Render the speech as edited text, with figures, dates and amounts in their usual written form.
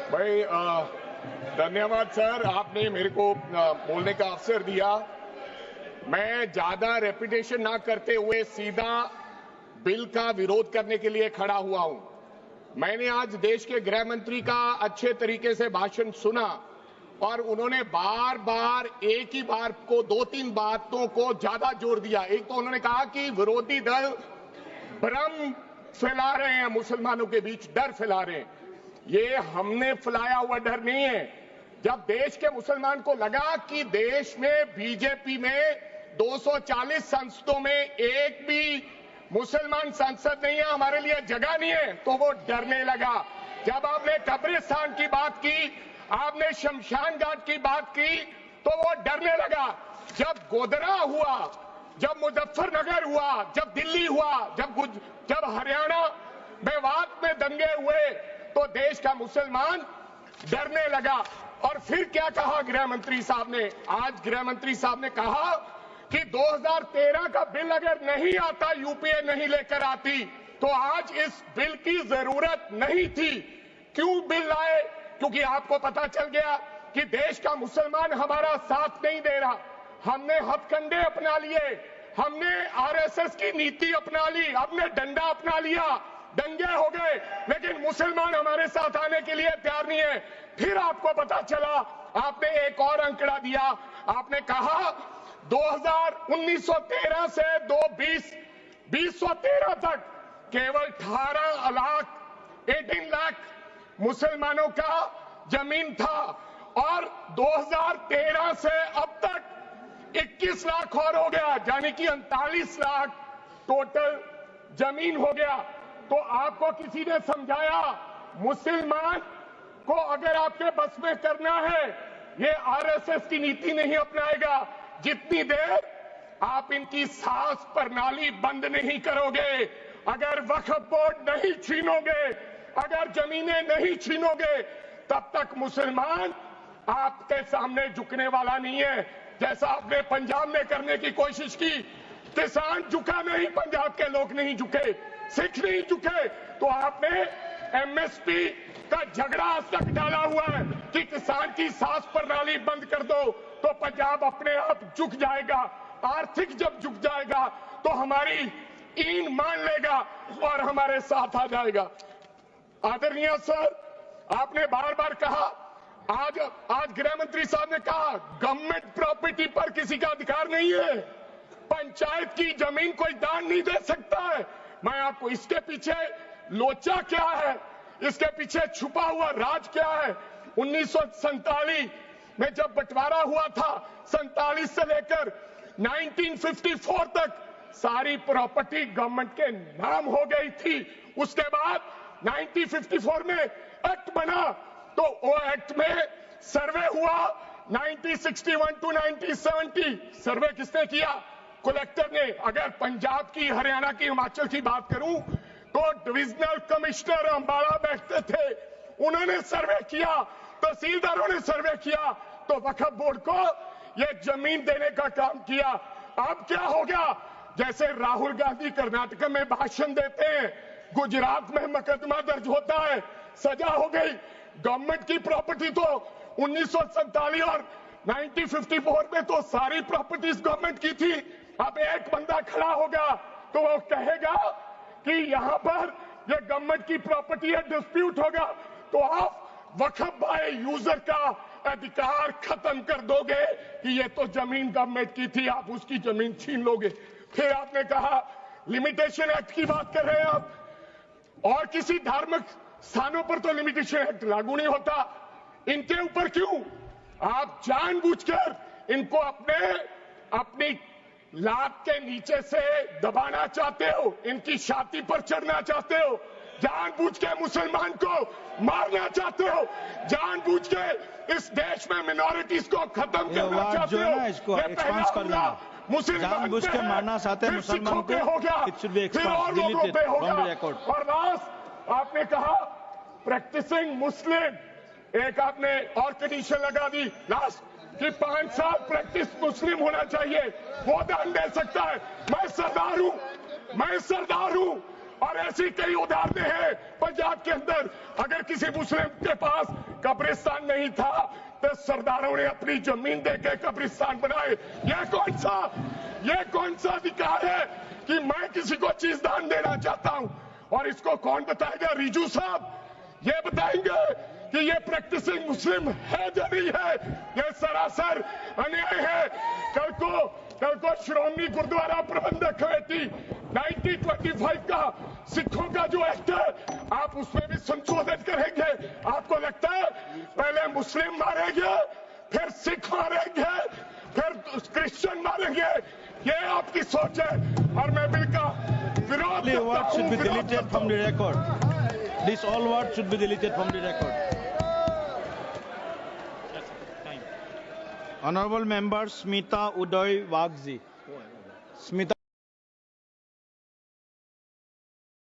भाई धन्यवाद सर, आपने मेरे को बोलने का अवसर दिया। मैं ज्यादा रेपिटेशन ना करते हुए सीधा बिल का विरोध करने के लिए खड़ा हुआ हूं। मैंने आज देश के गृह मंत्री का अच्छे तरीके से भाषण सुना और उन्होंने बार बार एक ही बार को 2-3 बातों को ज्यादा जोर दिया। एक तो उन्होंने कहा कि विरोधी दल भ्रम फैला रहे हैं, मुसलमानों के बीच डर फैला रहे हैं। ये हमने फैलाया हुआ डर नहीं है। जब देश के मुसलमान को लगा कि देश में बीजेपी में 240 संसदों में एक भी मुसलमान सांसद नहीं है, हमारे लिए जगह नहीं है, तो वो डरने लगा। जब आपने कब्रिस्तान की बात की, आपने शमशान घाट की बात की, तो वो डरने लगा। जब गोधरा हुआ, जब मुजफ्फरनगर हुआ, जब दिल्ली हुआ, जब हरियाणा मेवात में दंगे हुए, तो देश का मुसलमान डरने लगा। और फिर क्या कहा गृह मंत्री साहब ने? आज गृह मंत्री साहब ने कहा कि 2013 का बिल अगर नहीं आता, यूपीए नहीं लेकर आती, तो आज इस बिल की जरूरत नहीं थी। क्यों बिल लाए? क्योंकि आपको पता चल गया कि देश का मुसलमान हमारा साथ नहीं दे रहा। हमने हथकंडे अपना लिए, हमने आरएसएस की नीति अपना ली, हमने डंडा अपना लिया, दंगे हो गए, लेकिन मुसलमान हमारे साथ आने के लिए तैयार नहीं है। फिर आपको पता चला, आपने एक और आंकड़ा दिया, आपने कहा 1913 से 2013 तक केवल 18 लाख मुसलमानों का जमीन था और 2013 से अब तक 21 लाख और हो गया, यानी कि 39 लाख टोटल जमीन हो गया। तो आपको किसी ने समझाया मुसलमान को अगर आपके बस में करना है, ये आरएसएस की नीति नहीं अपनाएगा जितनी देर आप इनकी सांस प्रणाली बंद नहीं करोगे। अगर वक्फ बोर्ड नहीं छीनोगे, अगर जमीनें नहीं छीनोगे, तब तक मुसलमान आपके सामने झुकने वाला नहीं है। जैसा आपने पंजाब में करने की कोशिश की, किसान झुका नहीं, पंजाब के लोग नहीं झुके, सिख नहीं झुके, तो आपने एमएसपी का झगड़ा आज तक डाला हुआ है कि किसान की सांस प्रणाली बंद कर दो तो पंजाब अपने आप झुक जाएगा। आर्थिक जब झुक जाएगा तो हमारी ईन मान लेगा और हमारे साथ आ जाएगा। आदरणीय सर, आपने बार बार कहा, आज गृह मंत्री साहब ने कहा गवर्नमेंट प्रॉपर्टी पर किसी का अधिकार नहीं है, पंचायत की जमीन कोई दान नहीं दे सकता है। मैं आपको इसके पीछे लोचा क्या है, इसके पीछे छुपा हुआ राज क्या है? 1947 में जब बंटवारा हुआ था, 47 से लेकर 1954 तक सारी प्रॉपर्टी गवर्नमेंट के नाम हो गई थी। उसके बाद 1954 में एक्ट बना, तो वो एक्ट में सर्वे हुआ 1961 टू 1970। सर्वे किसने किया? कलेक्टर ने। अगर पंजाब की, हरियाणा की, हिमाचल की बात करूं तो डिविजनल कमिश्नर अंबाला बैठते थे, उन्होंने सर्वे किया, तहसीलदारों ने सर्वे किया, तो वक्फ बोर्ड को यह जमीन देने का काम किया। अब क्या हो गया? जैसे राहुल गांधी कर्नाटक में भाषण देते हैं, गुजरात में मुकदमा दर्ज होता है, सजा हो गई। गवर्नमेंट की प्रॉपर्टी तो 1947 और 1954 में तो सारी प्रॉपर्टीज गवर्नमेंट की थी। अब एक बंदा खड़ा होगा तो वो कहेगा कि यहां पर ये गवर्नमेंट की प्रॉपर्टी है, डिस्प्यूट होगा, तो आप वक्फ बाय यूजर का अधिकार खत्म कर दोगे कि ये तो जमीन गवर्नमेंट की थी, आप उसकी जमीन छीन लोगे। फिर आपने कहा लिमिटेशन एक्ट की बात कर रहे हैं आप, और किसी धार्मिक स्थानों पर तो लिमिटेशन एक्ट लागू नहीं होता, इनके ऊपर क्यों? आप जानबूझकर इनको अपनी लात के नीचे से दबाना चाहते हो, इनकी छाती पर चढ़ना चाहते हो, जानबूझ के मुसलमान को मारना चाहते हो, जानबूझ के इस देश में मिनॉरिटीज को खत्म करना चाहते हो। इसको एक्सपांड कर देना, जानबूझ के मारना चाहते हैं मुसलमान को, हो गया, फिर और लोगों पे होगा। और लास्ट आपने कहा प्रैक्टिसिंग मुस्लिम, एक आपने और कंडीशन लगा दी लास्ट कि 5 साल प्रैक्टिस मुस्लिम होना चाहिए, वो दान दे सकता है। मैं सरदार हूं, और ऐसी कई उदाहरणें हैं पंजाब के अंदर। अगर किसी मुस्लिम के पास कब्रिस्तान नहीं था तो सरदारों ने अपनी जमीन देके कब्रिस्तान बनाए। यह कौन सा अधिकार है कि मैं किसी को चीज दान देना चाहता हूं? और इसको कौन बताएगा? रिजू साहब ये बताएंगे कि ये प्रैक्टिसिंग मुस्लिम है या नहीं है? ये सरासर अन्याय है। कल को श्रोमणी गुरुद्वारा प्रबंधक कमेटी 1925 का सिखों का जो एक्ट है आप उसमें भी संशोधन करेंगे। आपको लगता है पहले मुस्लिम मारेंगे, फिर सिख मारेंगे, फिर क्रिश्चियन मारेंगे? ये आपकी सोच है और मैं बिल का विरोध The करता words should be हूं, विरोध deleted करता from the हूं। record. These all words should be deleted from the record. Honorable Member Smita Uday Wagzi. Smita.